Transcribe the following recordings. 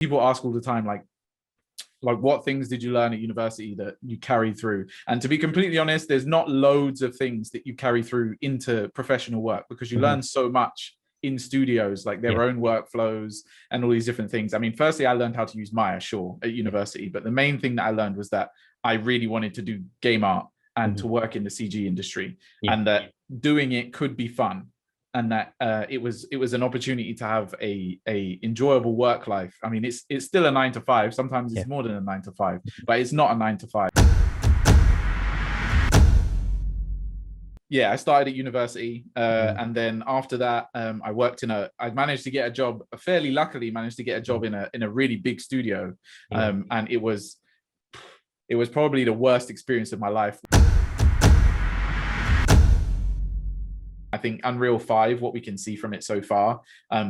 People ask all the time, like what things did you learn at university that you carry through? And to be completely honest, there's not loads of things that you carry through into professional work, because you learn so much in studios, like their own workflows and all these different things. I mean, firstly, I learned how to use Maya, sure, at university, but the main thing that I learned was that I really wanted to do game art and to work in the CG industry, and that doing it could be fun, and that it was an opportunity to have a enjoyable work life. I mean, it's still a 9 to 5. Sometimes it's more than a 9 to 5, but it's not a 9 to 5. Yeah, I started at university, and then after that, I managed to get a job. Fairly luckily, managed to get a job in a really big studio, and it was probably the worst experience of my life. I think Unreal 5, what we can see from it so far,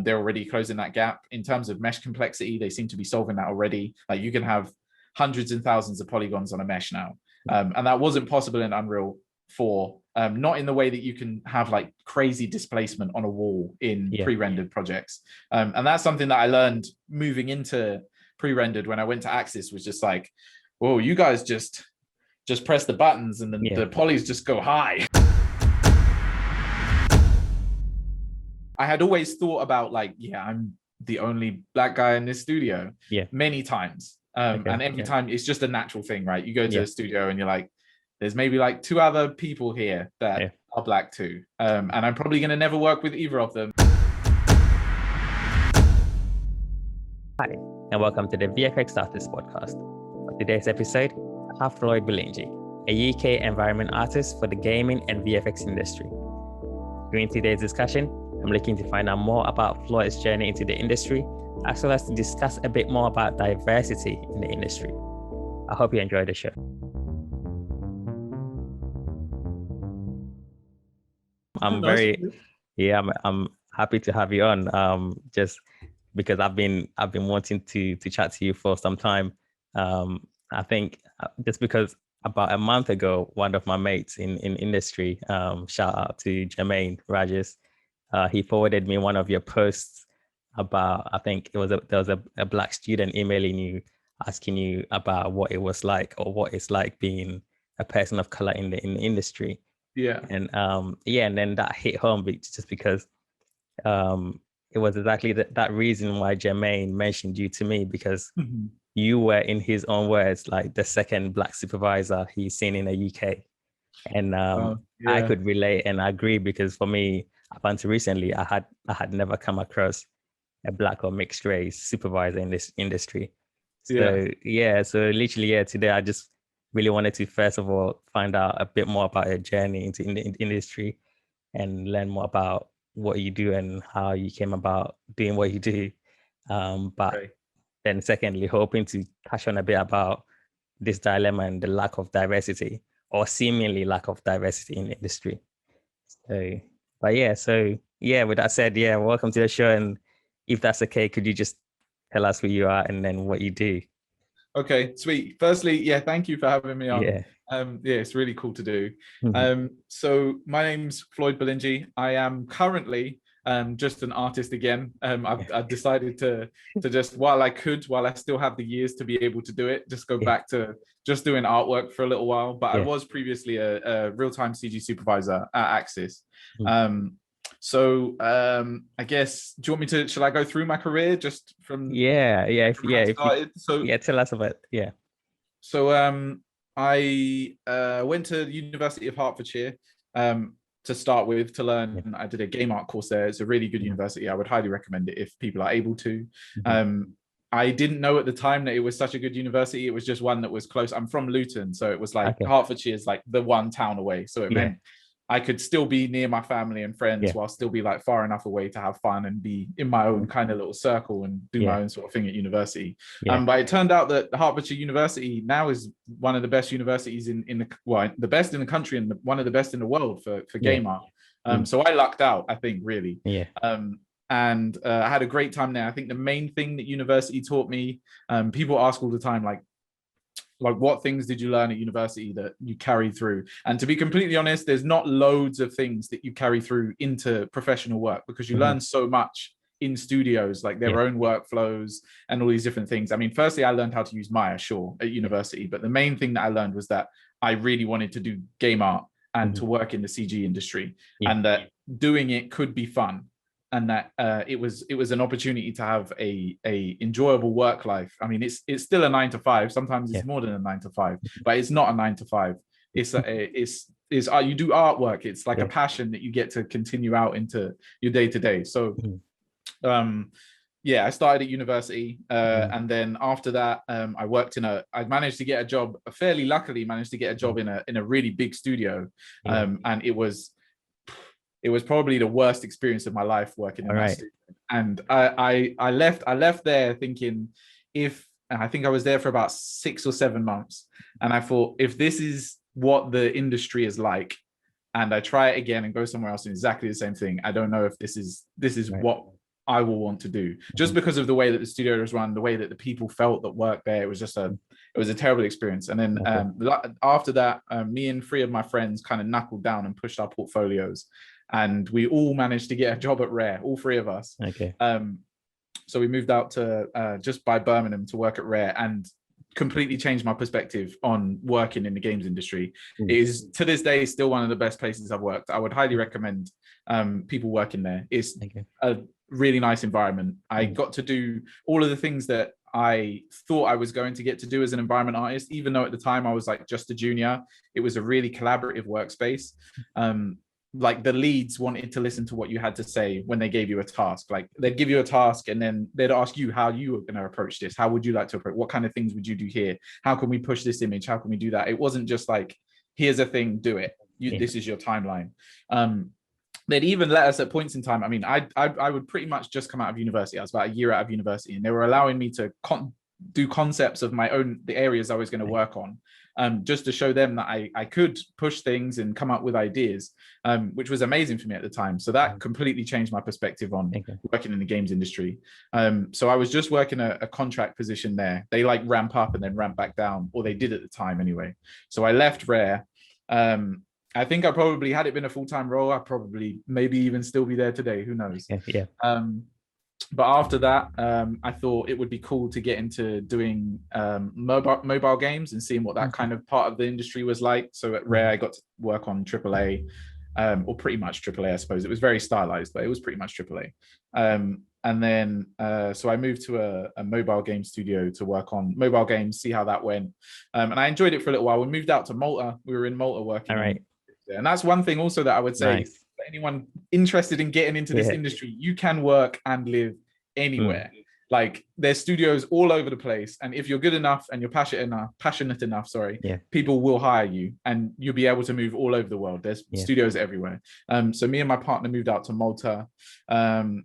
they're already closing that gap. In terms of mesh complexity, they seem to be solving that already. Like, you can have hundreds and thousands of polygons on a mesh now. And that wasn't possible in Unreal 4, not in the way that you can have like crazy displacement on a wall in pre-rendered projects. And that's something that I learned moving into pre-rendered when I went to Axis, was just like, whoa, you guys just press the buttons and then the polys just go high. I had always thought about like, I'm the only black guy in this studio many times. And every time it's just a natural thing, right? You go to a studio and you're like, there's maybe like 2 other people here that are black too. And I'm probably going to never work with either of them. Hi, and welcome to the VFX Artist Podcast. For today's episode, I have Floyd Billingy, a UK environment artist for the gaming and VFX industry. During today's discussion, I'm looking to find out more about Floyd's journey into the industry, as well as to discuss a bit more about diversity in the industry. I hope you enjoy the show. I'm happy to have you on. Just because I've been wanting to chat to you for some time. I think just because about a month ago, one of my mates in industry, shout out to Jermaine Rajes, he forwarded me one of your posts about, I think there was a black student emailing you, asking you about what it was like, or what it's like being a person of color in the industry. And and then that hit home just because it was exactly that reason why Jermaine mentioned you to me, because you were, in his own words, like the second black supervisor he's seen in the UK. And I could relate and agree, because for me, up until recently, I had never come across a black or mixed race supervisor in this industry. So literally, today I just really wanted to first of all find out a bit more about your journey into the industry, and learn more about what you do and how you came about doing what you do. Then secondly, hoping to touch on a bit about this dilemma and the lack of diversity, or seemingly lack of diversity in the industry. With that said, welcome to the show. And if that's okay, could you just tell us who you are and then what you do? Okay, sweet. Firstly, thank you for having me on. It's really cool to do. So my name's Floyd Billingy. I am currently just an artist again. I've decided to just, while I still have the years to be able to do it, just go back to just doing artwork for a little while. But I was previously a real-time CG supervisor at Axis. I guess, do you want me to, should I go through my career just from tell us about So I went to the University of Hertfordshire to start with, to learn. I did a game art course there. It's a really good university. I would highly recommend it if people are able to. I didn't know at the time that it was such a good university. It was just one that was close. I'm from Luton, so it was like Hertfordshire is like the one town away. So it meant I could still be near my family and friends while still be like far enough away to have fun and be in my own kind of little circle and do my own sort of thing at university. But it turned out that the Hertfordshire University now is one of the best universities the best in the country and one of the best in the world for game art. So I lucked out, I think, really. And I had a great time there. I think the main thing that university taught me, people ask all the time, like what things did you learn at university that you carry through? And to be completely honest, there's not loads of things that you carry through into professional work, because you learn so much in studios, like their own workflows and all these different things. I mean, firstly, I learned how to use Maya, sure, at university, but the main thing that I learned was that I really wanted to do game art and to work in the CG industry, and that doing it could be fun, and that it was an opportunity to have a enjoyable work life. I mean, it's still a 9 to 5. Sometimes it's more than a 9 to 5, but it's not a 9 to 5. It's you do artwork. It's like a passion that you get to continue out into your day to day. So, I started at university, and then after that, I worked I managed to get a job. Fairly luckily, managed to get a job in a really big studio, and it was probably the worst experience of my life working in that studio. And I left there thinking, and I think I was there for about 6 or 7 months, and I thought, if this is what the industry is like, and I try it again and go somewhere else and exactly the same thing, I don't know if this is what I will want to do, just because of the way that the studio was run, the way that the people felt that worked there. It was just it was a terrible experience. And then after that, me and 3 of my friends kind of knuckled down and pushed our portfolios, and we all managed to get a job at Rare, all 3 of us. So we moved out to just by Birmingham to work at Rare, and completely changed my perspective on working in the games industry. It is to this day still one of the best places I've worked. I would highly recommend people working there. It's a really nice environment. I got to do all of the things that I thought I was going to get to do as an environment artist, even though at the time I was like just a junior. It was a really collaborative workspace. Like the leads wanted to listen to what you had to say when they gave you a task. Like they'd give you a task and then they'd ask you how you were going to approach this. How would you like to approach? What kind of things would you do here? How can we push this image? How can we do that? It wasn't just like, here's a thing, do it. This is your timeline. They'd even let us at points in time. I mean, I would pretty much just come out of university. I was about a year out of university, and they were allowing me to do concepts of my own, the areas I was going to work on, just to show them that I could push things and come up with ideas, which was amazing for me at the time. So that completely changed my perspective on working in the games industry. So I was just working a contract position there. They like ramp up and then ramp back down, or they did at the time anyway. So I left Rare. I think I probably, had it been a full-time role, I probably maybe even still be there today. Who knows? But after that, I thought it would be cool to get into doing mobile games and seeing what that kind of part of the industry was like. So at Rare, I got to work on AAA, or pretty much AAA, I suppose. It was very stylized, but it was pretty much AAA. And then, so I moved to a mobile game studio to work on mobile games, see how that went. And I enjoyed it for a little while. We moved out to Malta. We were in Malta working. And that's one thing also that I would say, for anyone interested in getting into this industry, you can work and live anywhere. Like there's studios all over the place, and if you're good enough and you're passionate enough, people will hire you, and you'll be able to move all over the world. There's studios everywhere. So me and my partner moved out to Malta.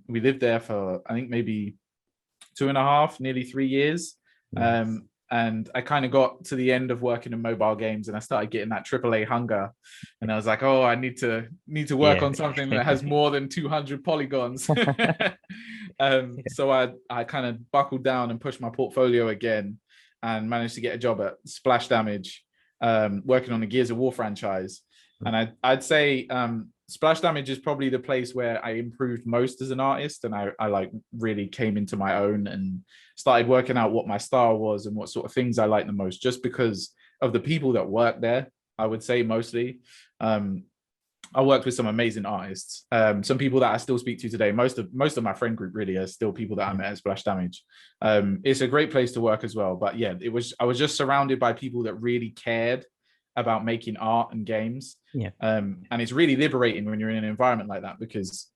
We lived there for I think maybe 2.5, nearly 3 years. And I kind of got to the end of working in mobile games, and I started getting that AAA hunger, and I was like, oh, I need to work on something that has more than 200 polygons. So I kind of buckled down and pushed my portfolio again, and managed to get a job at Splash Damage, working on the Gears of War franchise. And I'd say Splash Damage is probably the place where I improved most as an artist, and I like really came into my own and started working out what my style was and what sort of things I like the most, just because of the people that work there. I would say mostly. I worked with some amazing artists, some people that I still speak to today. Most of my friend group really are still people that I met at Splash Damage. It's a great place to work as well. But yeah, I was just surrounded by people that really cared about making art and games. And it's really liberating when you're in an environment like that, because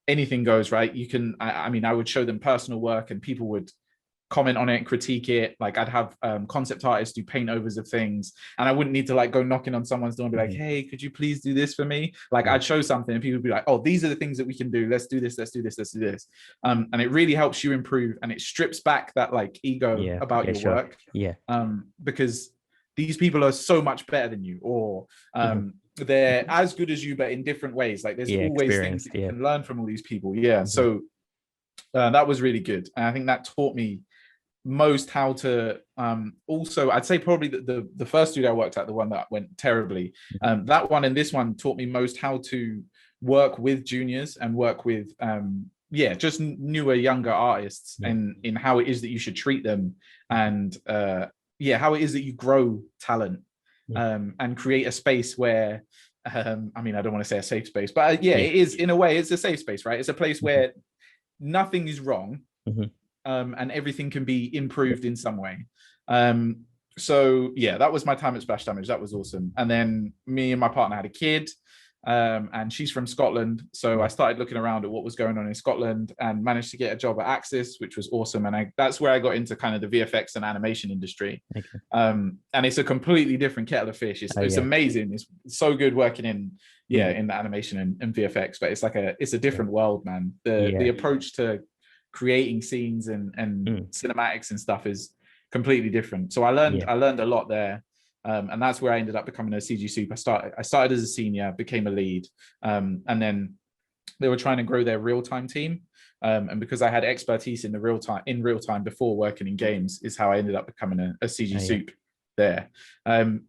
anything goes, right? You can, I mean, I would show them personal work and people would comment on it, critique it. Like I'd have concept artists do paint overs of things, and I wouldn't need to like go knocking on someone's door and be like, hey, could you please do this for me? Like I'd show something and people would be like, oh, these are the things that we can do. Let's do this, let's do this, let's do this. And it really helps you improve, and it strips back that like ego about your work. Because these people are so much better than you, or they're as good as you, but in different ways. Like there's always things that you can learn from all these people. So that was really good. And I think that taught me most how to also, I'd say probably the first studio I worked at, the one that went terribly, that one and this one taught me most how to work with juniors and work with just newer, younger artists, and in how it is that you should treat them, and how it is that you grow talent, and create a space where, I mean, I don't want to say a safe space, but it is, in a way, it's a safe space, right? It's a place where nothing is wrong, and everything can be improved in some way. So yeah, that was my time at Splash Damage. That was awesome. And then me and my partner had a kid, and she's from Scotland. So I started looking around at what was going on in Scotland and managed to get a job at Axis, which was awesome. And that's where I got into kind of the VFX and animation industry. And it's a completely different kettle of fish. It's amazing. It's so good working in the animation and VFX, but it's a different world, man. The approach to creating scenes and cinematics and stuff is completely different. So I learned a lot there. And that's where I ended up becoming a CG Soup. I started as a senior, became a lead, and then they were trying to grow their real-time team. And because I had expertise in real time before working in games, is how I ended up becoming a CG Soup there.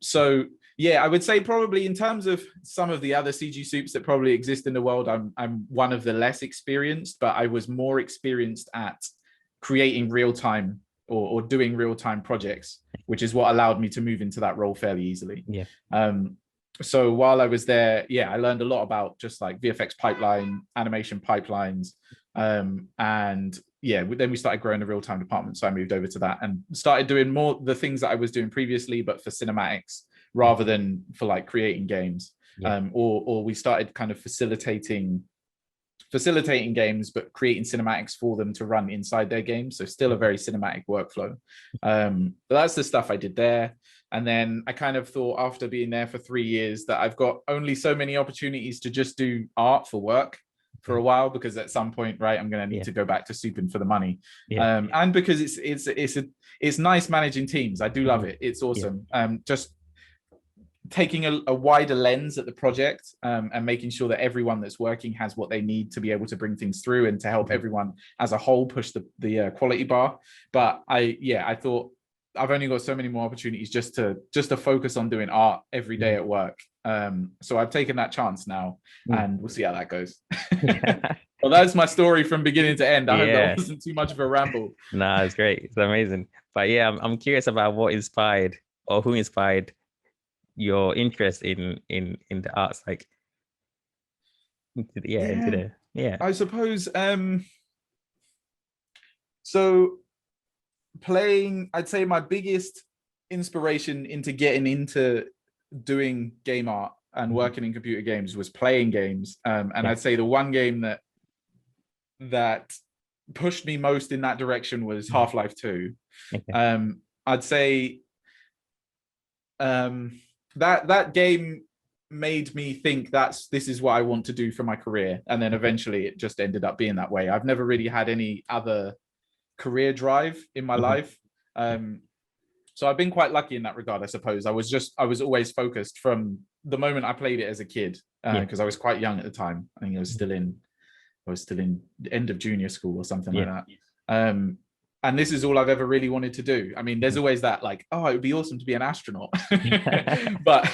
So yeah, I would say probably in terms of some of the other CG Soups that probably exist in the world, I'm one of the less experienced, but I was more experienced at creating real-time or doing real-time projects, which is what allowed me to move into that role fairly easily. So while I was there, I learned a lot about just like VFX pipeline, animation pipelines, and then we started growing the real-time department. So I moved over to that and started doing more the things that I was doing previously, but for cinematics rather than for like creating games. Or we started kind of facilitating games, but creating cinematics for them to run inside their games. So still a very cinematic workflow. But that's the stuff I did there. And then I kind of thought, after being there for 3 years, that I've got only so many opportunities to just do art for work for a while, because at some point, right, I'm going to need to go back to souping for the money. And because it's nice managing teams. I do love it. It's awesome. Just taking a wider lens at the project, and making sure that everyone that's working has what they need to be able to bring things through and to help everyone as a whole push the quality bar. But I thought I've only got so many more opportunities just to focus on doing art every day at work. So I've taken that chance now, and we'll see how that goes. Well, that's my story from beginning to end. I hope that wasn't too much of a ramble. No, it's great. It's amazing. But I'm curious about what inspired, or who inspired your interest in the arts, like I suppose so playing, I'd say my biggest inspiration into getting into doing game art and working in computer games was playing games, and I'd say the one game that pushed me most in that direction was Half-Life 2. I'd say that game made me think this is what I want to do for my career. And then eventually it just ended up being that way. I've never really had any other career drive in my life. So I've been quite lucky in that regard, I suppose. I was always focused from the moment I played it as a kid, because I was quite young at the time. I think I was still in the end of junior school or something like that. And this is all I've ever really wanted to do. I mean, there's always that like, oh, it would be awesome to be an astronaut. But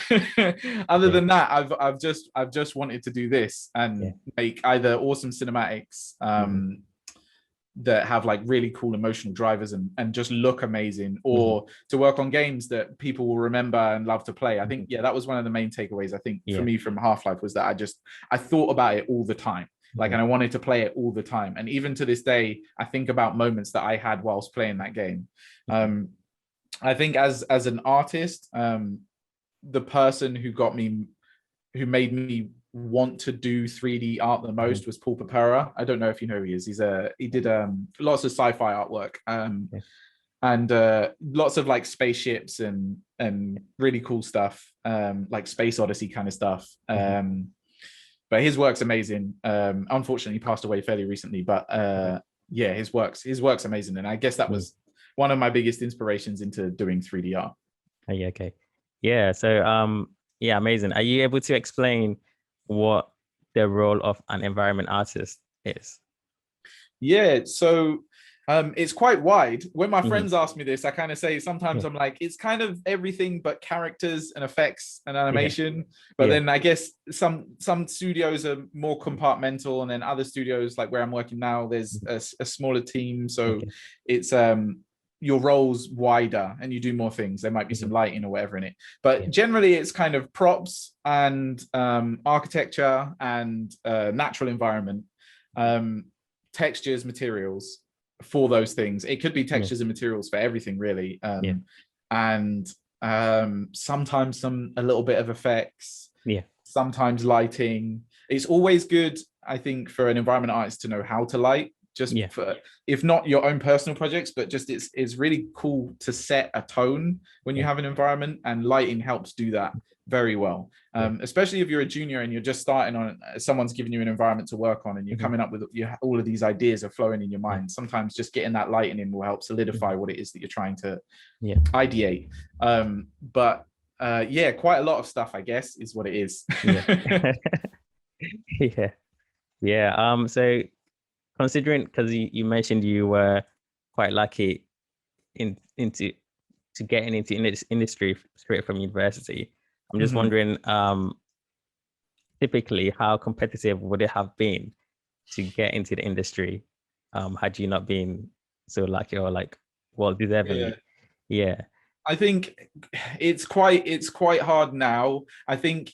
other than that, I've just wanted to do this and make either awesome cinematics that have like really cool emotional drivers and just look amazing, or to work on games that people will remember and love to play. I think, that was one of the main takeaways, I think, for me from Half-Life, was that I thought about it all the time. Like, and I wanted to play it all the time. And even to this day, I think about moments that I had whilst playing that game. I think as an artist, the person who made me want to do 3D art the most was Paul Papera. I don't know if you know who he is. He did lots of sci-fi artwork, and lots of like spaceships and really cool stuff, like Space Odyssey kind of stuff. But his work's amazing. Unfortunately, he passed away fairly recently. But his work's amazing, and I guess that was one of my biggest inspirations into doing 3D art. So amazing. Are you able to explain what the role of an environment artist is? So It's quite wide. When my Mhm. friends ask me this, I kind of say sometimes I'm like, it's kind of everything but characters and effects and animation. But then I guess some studios are more compartmental, and then other studios, like where I'm working now, there's a smaller team, so it's your role's wider and you do more things. There might be some lighting or whatever in it, but generally it's kind of props and architecture and natural environment, textures, materials for those things. It could be textures and materials for everything really, and sometimes a little bit of effects, sometimes lighting. It's always good, I think, for an environment artist to know how to light, just for, if not your own personal projects, but just it's really cool to set a tone when you have an environment, and lighting helps do that very well. Especially if you're a junior and you're just starting on, someone's giving you an environment to work on, and you're coming up with all of these ideas are flowing in your mind. Sometimes just getting that lighting in will help solidify what it is that you're trying to ideate. But quite a lot of stuff, I guess, is what it is. So considering, because you mentioned you were quite lucky into getting into this industry straight from university, I'm just wondering, typically, how competitive would it have been to get into the industry, had you not been so lucky, or like, well deservedly? I think it's quite hard now. I think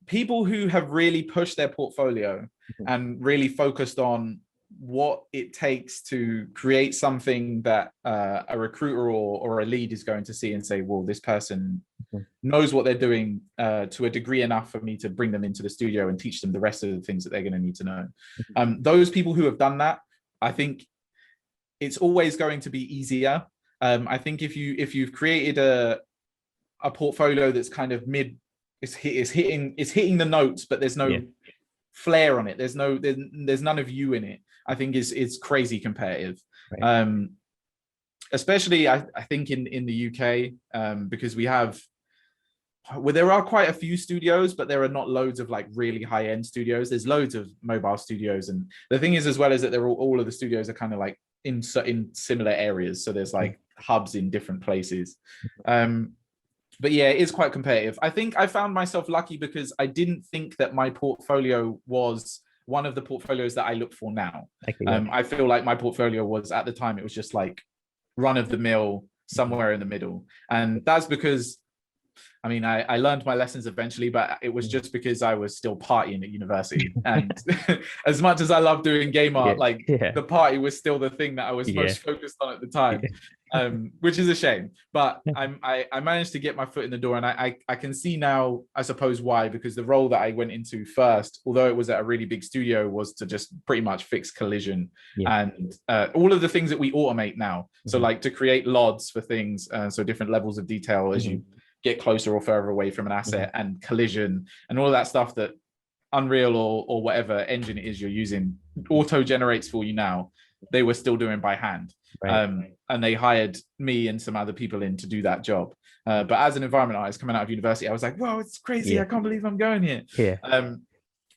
people who have really pushed their portfolio and really focused on what it takes to create something that a recruiter or a lead is going to see and say, well, this person knows what they're doing to a degree enough for me to bring them into the studio and teach them the rest of the things that they're going to need to know. Those people who have done that, I think it's always going to be easier. I think if you've created a portfolio that's kind of mid, it's hitting the notes, but there's no flair on it. There's none of you in it. I think it's crazy competitive. Especially I think in the UK, because there are quite a few studios, but there are not loads of like really high-end studios. There's loads of mobile studios, and the thing is, as well, is that all of the studios are kind of like in similar areas. So there's like hubs in different places. But yeah, it is quite competitive. I think I found myself lucky because I didn't think that my portfolio was one of the portfolios that I look for now. I feel like my portfolio was, at the time, it was just like run of the mill, somewhere in the middle. And that's because, I mean, I learned my lessons eventually, but it was just because I was still partying at university. And as much as I love doing game art, the party was still the thing that I was most focused on at the time, which is a shame. But I managed to get my foot in the door, and I can see now, I suppose, why, because the role that I went into first, although it was at a really big studio, was to just pretty much fix collision and all of the things that we automate now. So like to create LODs for things, so different levels of detail as you get closer or further away from an asset, and collision and all of that stuff that Unreal or whatever engine it is you're using auto generates for you now. They were still doing by hand. And they hired me and some other people in to do that job. But as an environment artist coming out of university, I was like, whoa, it's crazy. I can't believe I'm going here.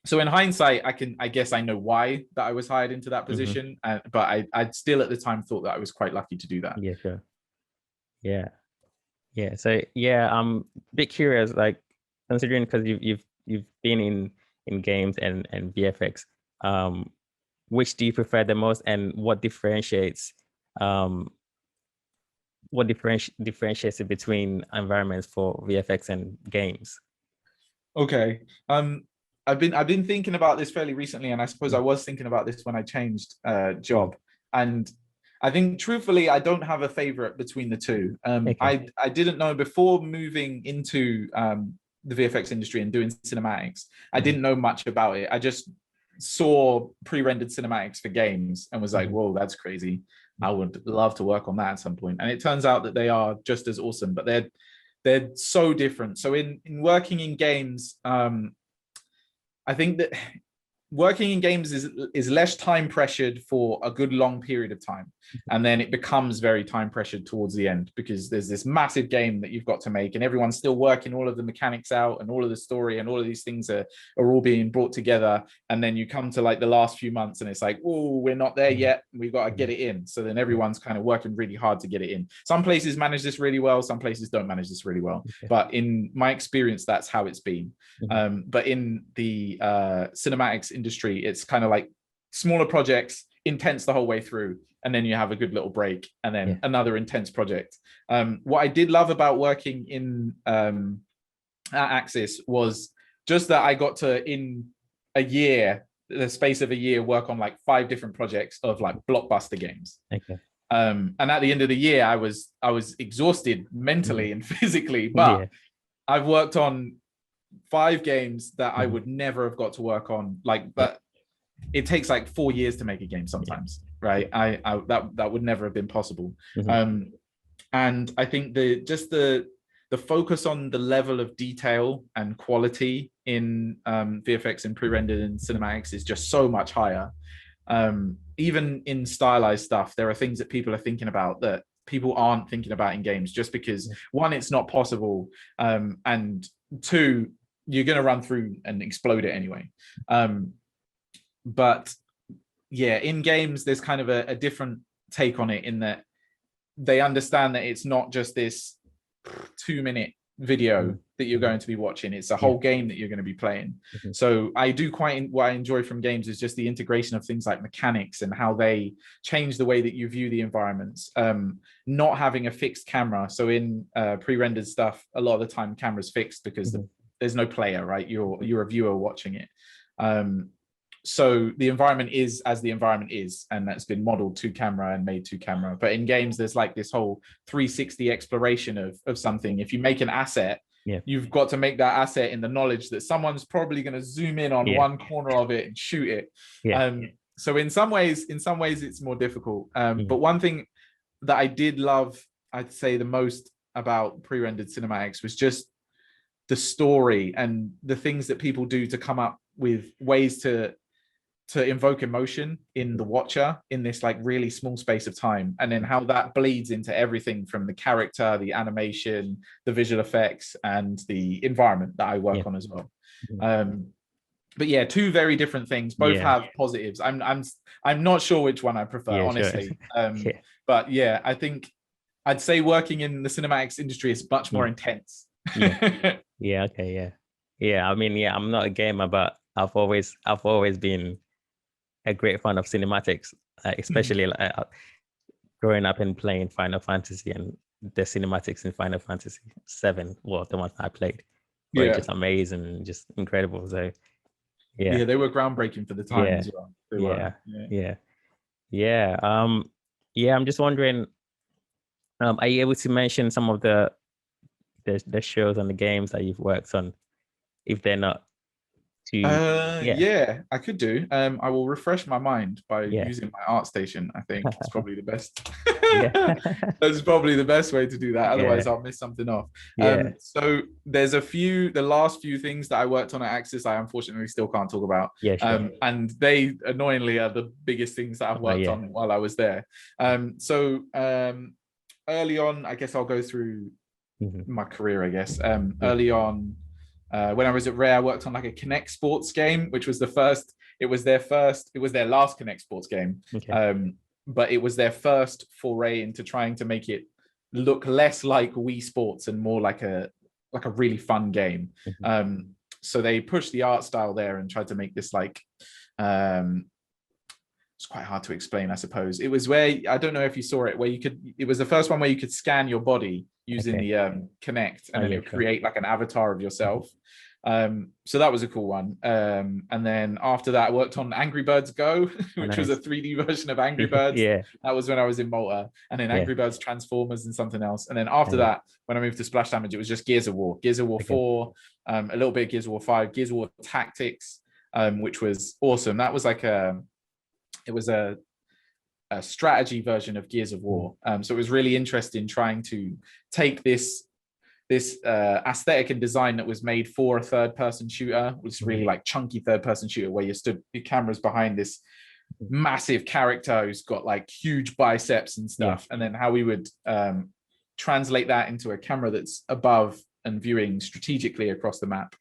So in hindsight, I guess I know why that I was hired into that position. But I still at the time thought that I was quite lucky to do that. So I'm a bit curious, like, considering, because you've been in games and VFX, which do you prefer the most, and what differentiates it between environments for VFX and games? Okay. I've been thinking about this fairly recently, and I suppose I was thinking about this when I changed job. And I think, truthfully, I don't have a favorite between the two. I didn't know before moving into the VFX industry and doing cinematics. I didn't know much about it. I just saw pre-rendered cinematics for games and was like, whoa, that's crazy. I would love to work on that at some point. And it turns out that they are just as awesome, but they're so different. So in working in games, I think that working in games is less time pressured for a good long period of time, and then it becomes very time pressured towards the end, because there's this massive game that you've got to make, and everyone's still working all of the mechanics out, and all of the story and all of these things are all being brought together, and then you come to like the last few months and it's like, oh, we're not there yet, we've got to get it in. So then everyone's kind of working really hard to get it in. Some places manage this really well, some places don't manage this really well, but in my experience, that's how it's been. But in the cinematics industry, it's kind of like smaller projects, intense the whole way through, and then you have a good little break, and then another intense project. What I did love about working in at Axis was just that I got to, in a year, the space of a year, work on like 5 different projects of like blockbuster games. And at the end of the year, I was exhausted mentally and physically, but I've worked on 5 games that I would never have got to work on, like, but it takes like 4 years to make a game sometimes, right? That would never have been possible. And I think the focus on the level of detail and quality in VFX and pre-rendered and cinematics is just so much higher. Even in stylized stuff, there are things that people are thinking about that people aren't thinking about in games, just because, one, it's not possible, and 2, you're going to run through and explode it anyway. But yeah, in games, there's kind of a different take on it, in that they understand that it's not just this 2-minute video that you're going to be watching, it's a whole game that you're going to be playing. So I do what I enjoy from games is just the integration of things like mechanics and how they change the way that you view the environments. Not having a fixed camera, so in pre-rendered stuff, a lot of the time camera's fixed because there's no player, right? You're a viewer watching it. So the environment is as the environment is, and that's been modeled to camera and made to camera. But in games, there's like this whole 360 exploration of something. If you make an asset, you've got to make that asset in the knowledge that someone's probably going to zoom in on one corner of it and shoot it. So in some ways it's more difficult. But one thing that I did love, I'd say the most about pre-rendered cinematics, was just the story and the things that people do to come up with ways to invoke emotion in the watcher in this like really small space of time, and then how that bleeds into everything from the character, the animation, the visual effects, and the environment that I work on as well. But yeah, 2 very different things, both have positives. I'm not sure which one I prefer, honestly. But yeah, I think I'd say working in the cinematics industry is much more intense. I mean, I'm not a gamer, but I've always been a great fan of cinematics, especially growing up and playing Final Fantasy, and the cinematics in Final Fantasy 7, well, the ones I played, were just amazing, just incredible. So they were groundbreaking for the time as well. I'm just wondering, are you able to mention some of the shows and the games that you've worked on, if they're not too? I could do. I will refresh my mind by using my ArtStation. I think it's probably the best. That's probably the best way to do that. Otherwise, I'll miss something off. So there's the last few things that I worked on at Axis, I unfortunately still can't talk about. And they annoyingly are the biggest things that I've worked on while I was there. So early on, I guess I'll go through my career, I guess. Early on, when I was at Rare, I worked on like a Kinect Sports game, which was it was their last Kinect Sports game. But it was their first foray into trying to make it look less like Wii Sports and more like a really fun game. So they pushed the art style there and tried to make this like, it's quite hard to explain, I suppose. It was where, I don't know if you saw it, where it was the first one where you could scan your body using the Kinect, and then it would create like an avatar of yourself. So that was a cool one. And then after that, I worked on Angry Birds Go, which was a 3D version of Angry Birds. That was when I was in Malta. And then Angry Birds Transformers and something else. And then after that, when I moved to Splash Damage, it was just Gears of War 4, a little bit of Gears of War 5, Gears of War Tactics, which was awesome. That was like it was a strategy version of Gears of War. So it was really interesting trying to take this this aesthetic and design that was made for a third-person shooter, was really like chunky third-person shooter where your camera's behind this massive character who's got like huge biceps and stuff, and then how we would translate that into a camera that's above and viewing strategically across the map.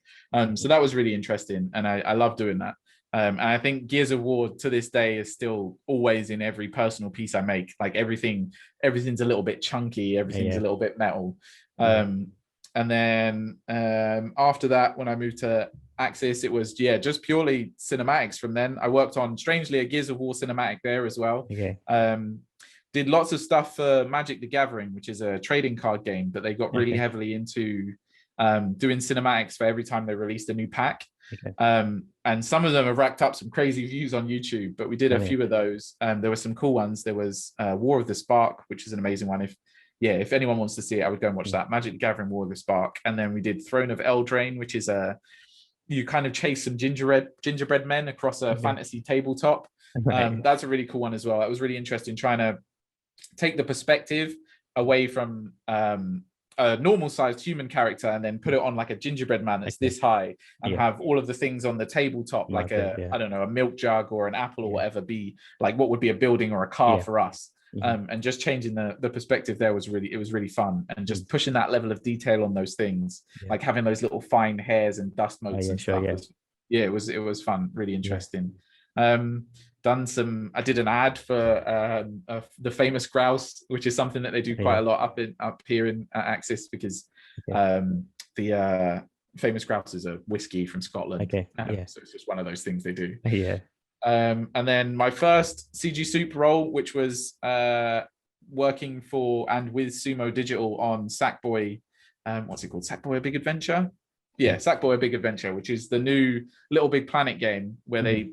So that was really interesting, and I love doing that. And I think Gears of War to this day is still always in every personal piece I make. Like everything's a little bit chunky, everything's a little bit metal. And then after that, when I moved to Axis, it was just purely cinematics. From then I worked on, strangely, a Gears of War cinematic there as well. Did lots of stuff for Magic the Gathering, which is a trading card game, but they got really heavily into doing cinematics for every time they released a new pack. And some of them have racked up some crazy views on YouTube, but we did a few of those. There were some cool ones. There was War of the Spark, which is an amazing one. If anyone wants to see it, I would go and watch that. Magic the Gathering, War of the Spark. And then we did Throne of Eldraine, which is you kind of chase some gingerbread men across a fantasy tabletop. That's a really cool one as well. That was really interesting, trying to take the perspective away from a normal sized human character and then put it on like a gingerbread man that's this high, and have all of the things on the tabletop, like I don't know, a milk jug or an apple or whatever, be like what would be a building or a car for us. And just changing the perspective there was really fun, and just pushing that level of detail on those things, like having those little fine hairs and dust motes and stuff. It was fun, really interesting. I did an ad for the famous grouse, which is something that they do quite a lot up here in Axis, because the famous grouse is a whiskey from Scotland. So it's just one of those things they do. And then my first CG Soup role, which was working for and with Sumo Digital on Sackboy, what's it called? Sackboy: A Big Adventure? Sackboy: A Big Adventure, which is the new Little Big Planet game where they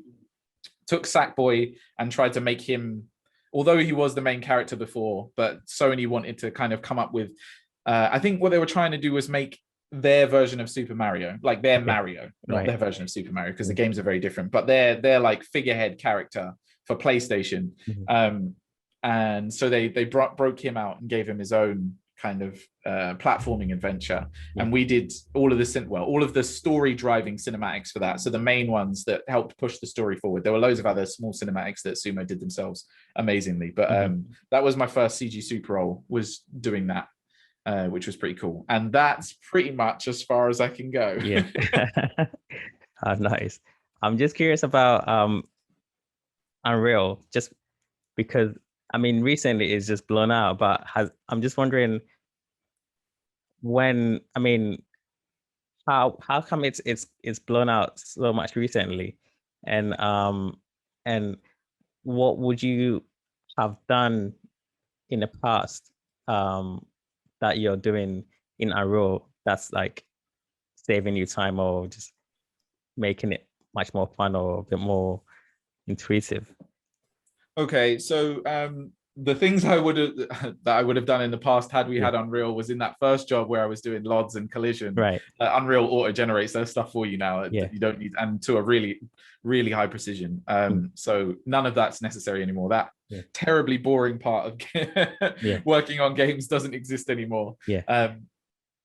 took Sackboy and tried to make him, although he was the main character before, but Sony wanted to kind of come up with, I think what they were trying to do was make their version of Super Mario, like their Mario, not their version of Super Mario, because the games are very different, but they're like figurehead character for PlayStation. And so they broke him out and gave him his own kind of platforming adventure. And we did all of the story driving cinematics for that. So the main ones that helped push the story forward. There were loads of other small cinematics that Sumo did themselves amazingly, but that was my first CG Super role, was doing that. Which was pretty cool. And that's pretty much as far as I can go. Nice. I'm just curious about Unreal, just because, I mean, recently it's just blown out, but I'm just wondering how come it's blown out so much recently? And what would you have done in the past that you're doing in Unreal that's like saving you time or just making it much more fun or a bit more intuitive? Okay, so the things I would have done in the past had we had Unreal was in that first job where I was doing LODs and collision. Unreal auto generates that stuff for you now. You don't need, and to a really, really high precision. So none of that's necessary anymore. That terribly boring part of working on games doesn't exist anymore.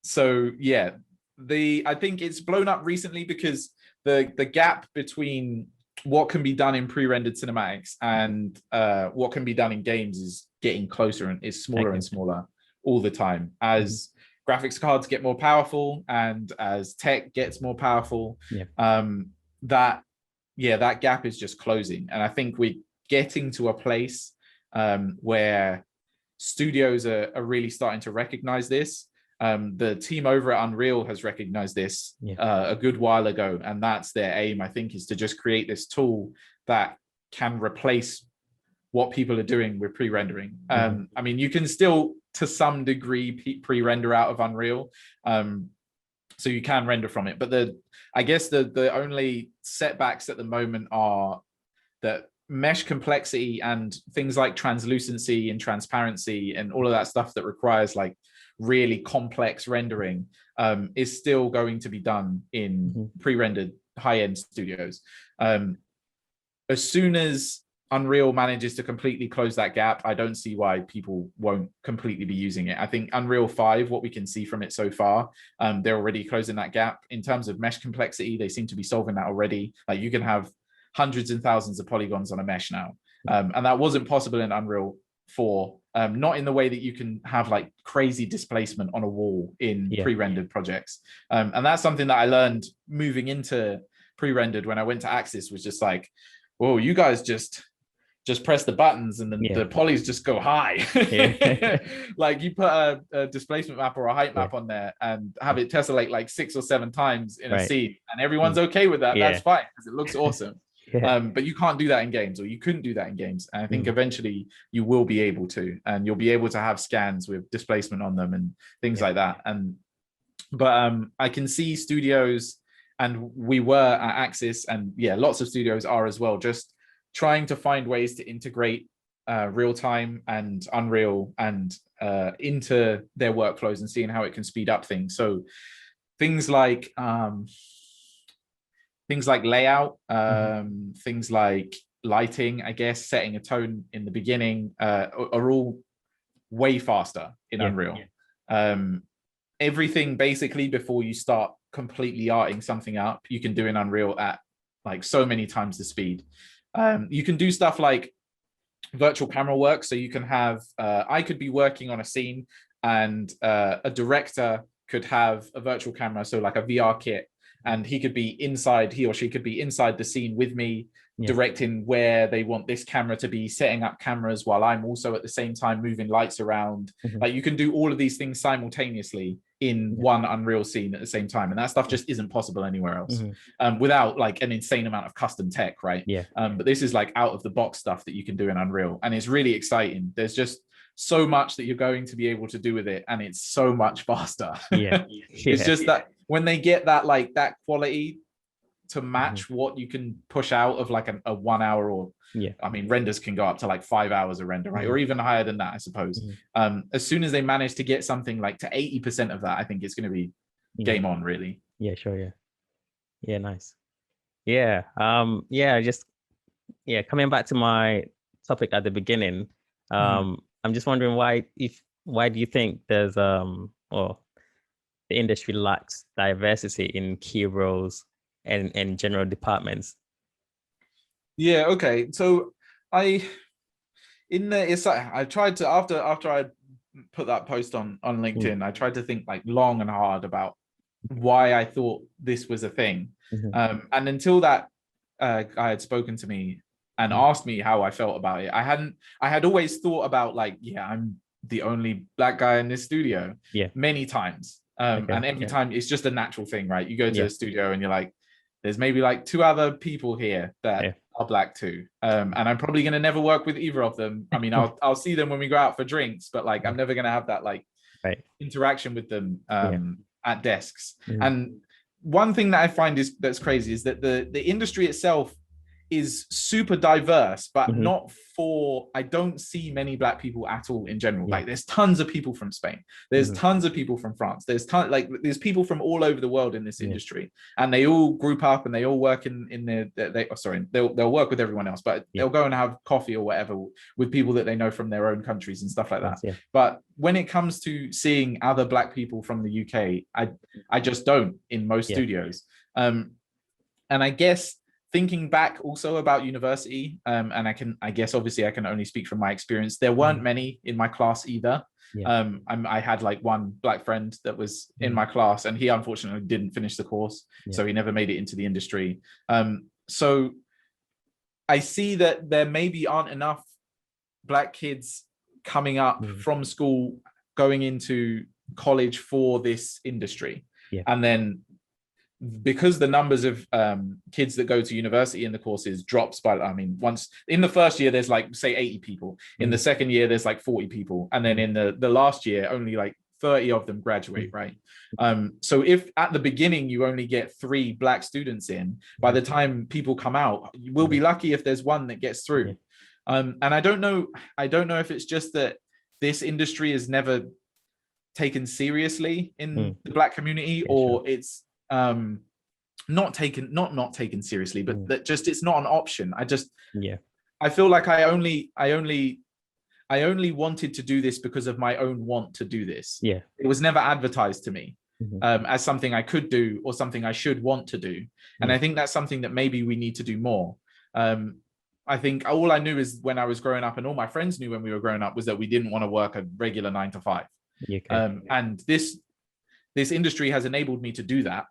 So I think it's blown up recently because the gap between what can be done in pre-rendered cinematics and what can be done in games is getting closer and is smaller and smaller all the time as graphics cards get more powerful and as tech gets more powerful. That gap is just closing, and I think we're getting to a place where studios are really starting to recognize this. The team over at Unreal has recognized this a good while ago, and that's their aim, I think, is to just create this tool that can replace what people are doing with pre-rendering. I mean, you can still, to some degree, pre-render out of Unreal, so you can render from it. But I guess the only setbacks at the moment are that mesh complexity and things like translucency and transparency and all of that stuff that requires like really complex rendering is still going to be done in pre-rendered high-end studios. As soon as Unreal manages to completely close that gap, I don't see why people won't completely be using it. I think Unreal 5, what we can see from it so far, they're already closing that gap. In terms of mesh complexity, they seem to be solving that already. Like you can have hundreds and thousands of polygons on a mesh now. And that wasn't possible in Unreal 4, not in the way that you can have like crazy displacement on a wall in pre-rendered projects. And that's something that I learned moving into pre-rendered when I went to Axis, was just like, whoa, you guys just press the buttons and then the polys just go high. Like you put a displacement map or a height map on there and have it tessellate like 6 or 7 times in a scene, and everyone's okay with that. That's fine because it looks awesome. But you can't do that in games, or you couldn't do that in games. And I think eventually you will be able to, and you'll be able to have scans with displacement on them and things like that. But I can see studios, and we were at Axis, and lots of studios are as well, just trying to find ways to integrate real time and Unreal and into their workflows and seeing how it can speed up things. So things like layout, things like lighting, I guess, setting a tone in the beginning are all way faster in Unreal. Everything basically before you start completely arting something up, you can do in Unreal at like so many times the speed. You can do stuff like virtual camera work. So you can have, I could be working on a scene and a director could have a virtual camera, so like a VR kit, and he or she could be inside the scene with me, directing where they want this camera to be, setting up cameras while I'm also at the same time moving lights around. Like you can do all of these things simultaneously in one Unreal scene at the same time, and that stuff just isn't possible anywhere else without like an insane amount of custom tech, right? But this is like out of the box stuff that you can do in Unreal, and it's really exciting. There's just so much that you're going to be able to do with it, and it's so much faster. It's just that when they get that like that quality to match what you can push out of like a 1 hour, or I mean renders can go up to like 5 hours of render, right? Or even higher than that, I suppose. As soon as they manage to get something like to 80% of that, I think it's going to be game on, really. Nice. Just coming back to my topic at the beginning, I'm just wondering why do you think there's the industry lacks diversity in key roles and general departments? Okay. So I tried to, after I put that post on LinkedIn, I tried to think like long and hard about why I thought this was a thing. And until that guy had spoken to me and asked me how I felt about it, I had always thought about like, I'm the only black guy in this studio many times. And every time it's just a natural thing, right? You go to a studio and you're like, there's maybe like 2 other people here that are black too. And I'm probably going to never work with either of them. I mean, I'll see them when we go out for drinks, but like, I'm never going to have that like interaction with them at desks. And one thing that I find that's crazy is that the industry itself is super diverse, but not for, I don't see many black people at all in general. Like there's tons of people from Spain, there's tons of people from France, there's people from all over the world in this industry, and they all group up and they all work they'll work with everyone else, but they'll go and have coffee or whatever with people that they know from their own countries and stuff like that. But when it comes to seeing other black people from the UK, I just don't in most studios. And I guess thinking back also about university, and I guess obviously I can only speak from my experience. There weren't many in my class either. I had like one black friend that was in my class, and he unfortunately didn't finish the course, so he never made it into the industry. So I see that there maybe aren't enough black kids coming up from school going into college for this industry, and then because the numbers of kids that go to university in the courses drops by, I mean, once in the first year there's like say 80 people, in the second year there's like 40 people, and then in the last year only like 30 of them graduate, right? So if at the beginning you only get 3 black students in, by the time people come out, you will be lucky if there's one that gets through. And I don't know if it's just that this industry is never taken seriously in the black community, or it's not taken seriously, but that just it's not an option. I feel like I only wanted to do this because of my own want to do this. Yeah. It was never advertised to me Mm-hmm. as something I could do or something I should want to do. And I think that's something that maybe we need to do more. I think all I knew is when I was growing up, and all my friends knew when we were growing up, was that we didn't want to work a regular 9 to 5. Okay. And this industry has enabled me to do that.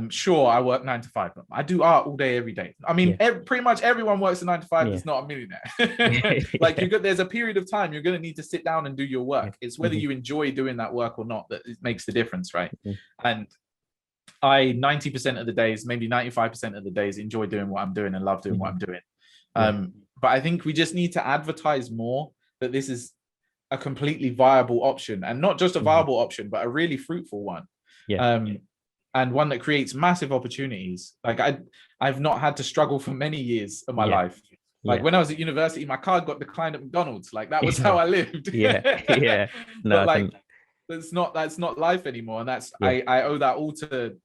Sure, I work 9 to 5, but I do art all day, every day. I mean, pretty much everyone works a 9 to 5 that's not a millionaire. Like there's a period of time you're going to need to sit down and do your work. It's whether you enjoy doing that work or not that it makes the difference, right? And I 90% of the days, maybe 95% of the days, enjoy doing what I'm doing and love doing what I'm doing. But I think we just need to advertise more that this is a completely viable option, and not just a viable option, but a really fruitful one. And one that creates massive opportunities. Like I've not had to struggle for many years of my life. Like when I was at university, my card got declined at McDonald's. Like that was how I lived. No, but like that's not life anymore. And that's I owe that all to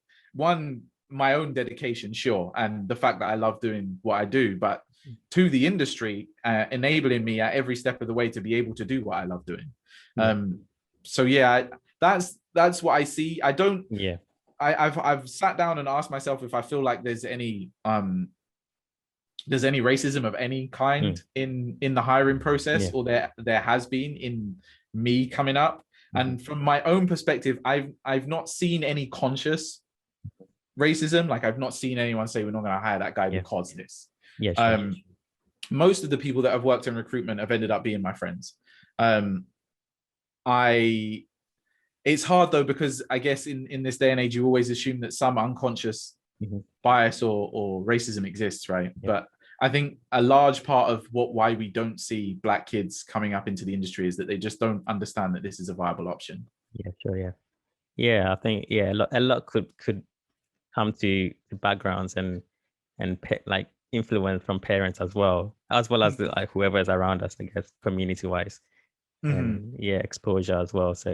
my own dedication, sure, and the fact that I love doing what I do, but to the industry enabling me at every step of the way to be able to do what I love doing. So yeah, that's what I see. I don't. I've sat down and asked myself if I feel like there's any racism of any kind in the hiring process, or there has been in me coming up. And from my own perspective, I've not seen any conscious racism. Like I've not seen anyone say we're not going to hire that guy because this. Most of the people that have worked in recruitment have ended up being my friends. It's hard though, because I guess in this day and age, you always assume that some unconscious bias or racism exists, right? But I think a large part of why we don't see Black kids coming up into the industry is that they just don't understand that this is a viable option. I think a lot could come to backgrounds and like influence from parents as well as like whoever is around us, I guess, community wise, and exposure as well. So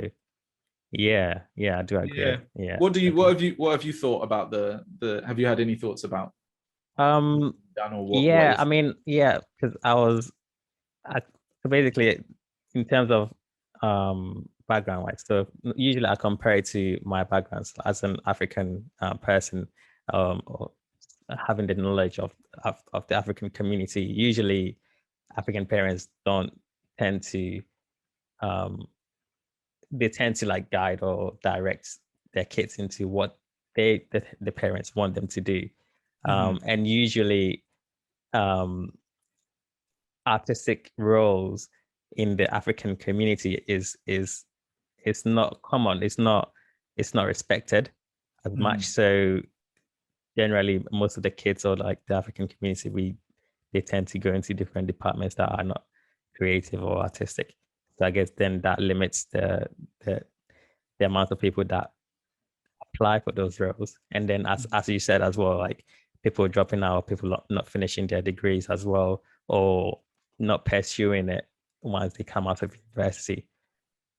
I do agree. What have you thought about the have you had any thoughts about I mean, because so basically in terms of background wise, so usually I compare it to my background as an African person, or having the knowledge of the African community. Usually African parents don't tend to they tend to like guide or direct their kids into what the parents want them to do. And usually artistic roles in the African community is not common. It's not respected as much. So generally most of the kids or like the African community, they tend to go into different departments that are not creative or artistic. So I guess then that limits the amount of people that apply for those roles. And then as you said as well, like people dropping out, people not finishing their degrees as well, or not pursuing it once they come out of university.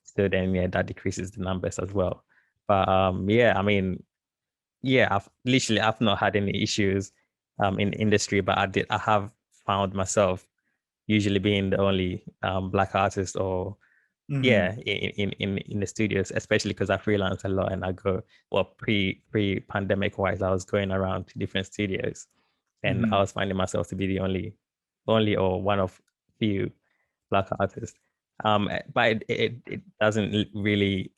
So then that decreases the numbers as well. But I mean, I've not had any issues in industry, but I have found myself usually being the only Black artist or in the studios, especially because I freelance a lot and I go, pre-pandemic wise, I was going around to different studios and I was finding myself to be the only or one of few Black artists. But it doesn't really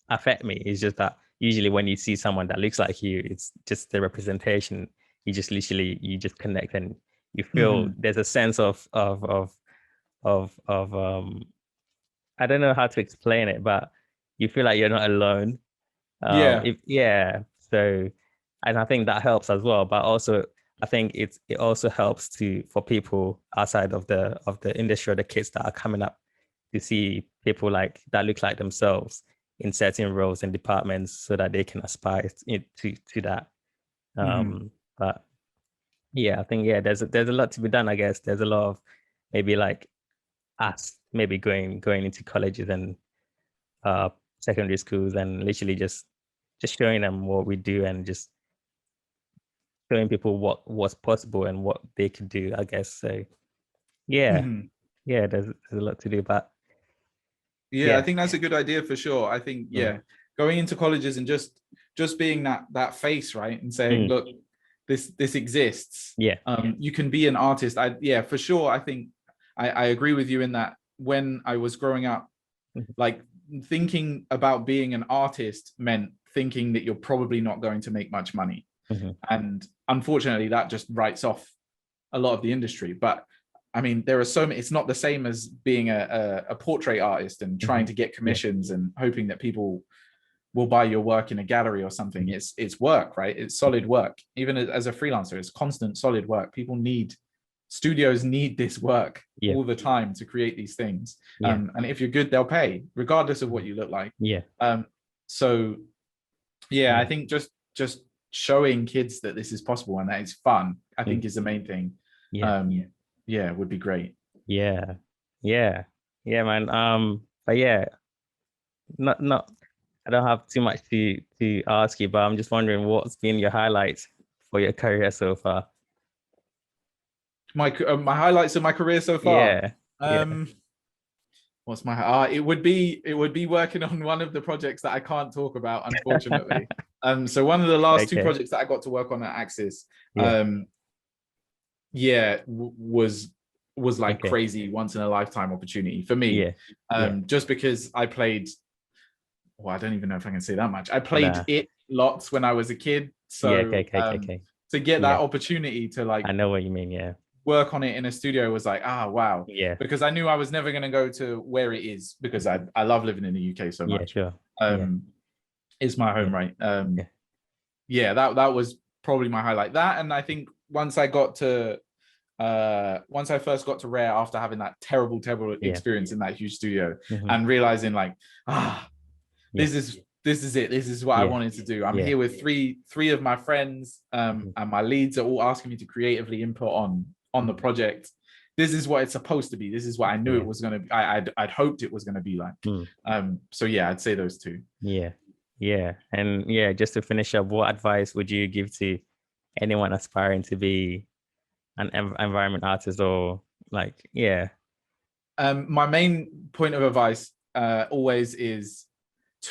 affect me. It's just that usually when you see someone that looks like you, it's just the representation. You just connect and you feel there's a sense of I don't know how to explain it, but you feel like you're not alone. So, and I think that helps as well. But also, I think it also helps for people outside of the industry, or the kids that are coming up, to see people like that look like themselves in certain roles and departments, so that they can aspire to that. But I think there's a lot to be done. I guess there's a lot of maybe like us maybe going into colleges and secondary schools and literally just showing them what we do and just showing people what's possible and what they could do, I guess. So Yeah, Mhm. yeah. There's a lot to do, but Yeah, I yeah, think that's a good idea for sure. I think, mm, yeah, going into colleges and just being that face, right, and saying, mm, look, this exists. yeah, You can be an artist. Yeah, for sure. I think I agree with you in that when I was growing up, mhm, like thinking about being an artist meant thinking that you're probably not going to make much money. mhm, And unfortunately, that just writes off a lot of the industry. But I mean, there are so many, it's not the same as being a portrait artist and trying mhm, to get yeah, commissions and hoping that people will buy your work in a gallery or something. mhm, It's work, right? It's solid work. Even as a freelancer, it's constant solid work. Studios need this work yeah, all the time to create these things. yeah, And if you're good, they'll pay, regardless of what mhm, you look like. yeah, So yeah, I yeah, think just showing kids that this is possible and that it's fun, I mm, think is the main thing. yeah, Yeah, would be great. yeah, yeah, yeah, man. But yeah, not. I don't have too much to ask you, but I'm just wondering what's been your highlights for your career so far. My highlights of my career so far. Yeah, yeah. Um, what's my it would be working on one of the projects that I can't talk about, unfortunately. So one of the last two Okay. projects that I got to work on at Axis, Yeah. yeah, was like Okay. crazy, once in a lifetime opportunity for me. Yeah. Yeah. Just because I played, well, I don't even know if I can say that much. I played Nah. it lots when I was a kid, Yeah. so Okay. Okay. Okay. Okay. to get that Yeah. opportunity to like I know what you mean. Yeah. work on it in a studio was like, wow, Yeah. because I knew I was never going to go to where it is, because I love living in the UK so Yeah. much. Sure. Yeah. It's my Yeah. home, right? Yeah. Yeah, that was probably my highlight. That, and I think once I first got to Rare after having that terrible Yeah. experience in that huge studio, Mm-hmm. and realizing like, Yeah. this is it. This is what I Yeah. wanted to do. I'm Yeah. here with three of my friends, Mm-hmm. and my leads are all asking me to creatively input on the project. This is what it's supposed to be. This is what I knew Yeah. it was going to be. I'd hoped it was going to be like. Mm. So yeah, I'd say those two. Yeah. Yeah. And yeah, just to finish up, what advice would you give to anyone aspiring to be an environment artist or like, yeah. My main point of advice always is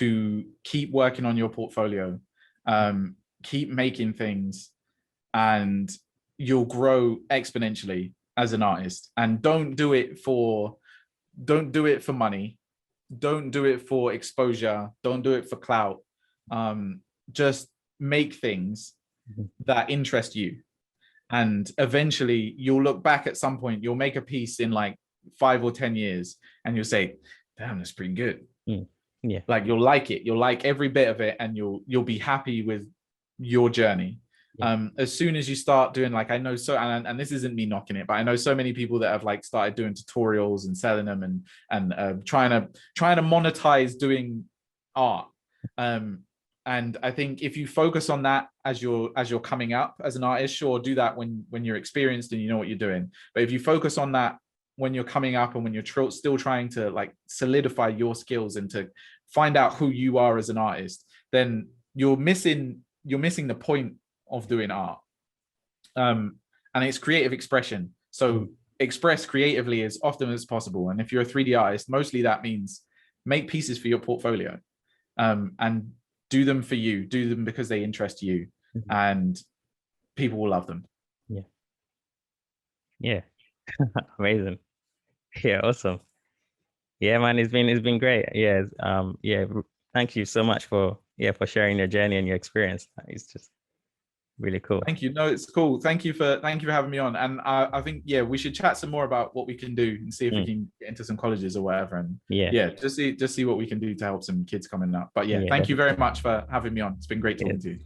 to keep working on your portfolio, keep making things, and you'll grow exponentially as an artist. And don't do it for money, don't do it for exposure, don't do it for clout. Just make things Mhm. that interest you, and eventually you'll look back at some point, you'll make a piece in like 5 or 10 years and you'll say, damn, that's pretty good. Mm. Yeah. Like you'll like it, you'll like every bit of it, and you'll be happy with your journey. Yeah. As soon as you start doing, like, I know, so, and this isn't me knocking it, but I know so many people that have like started doing tutorials and selling them and trying to monetize doing art. And I think if you focus on that as you're coming up as an artist, sure, do that when you're experienced and you know what you're doing. But if you focus on that when you're coming up and when you're still trying to like solidify your skills and to find out who you are as an artist, then you're missing the point of doing art. And it's creative expression. So express creatively as often as possible. And if you're a 3D artist, mostly that means make pieces for your portfolio, and do them for you, do them because they interest you, Mhm. and people will love them. Yeah. Yeah. Amazing. Yeah, awesome. Yeah, man, it's been great. Yeah. Yeah, thank you so much for sharing your journey and your experience. It's just really cool. Thank you. No, it's cool. Thank you for having me on. And I think, yeah, we should chat some more about what we can do and see if we can get into some colleges or whatever. And Yeah. just see what we can do to help some kids coming up. But yeah, Yeah, thank you very much for having me on. It's been great talking to you.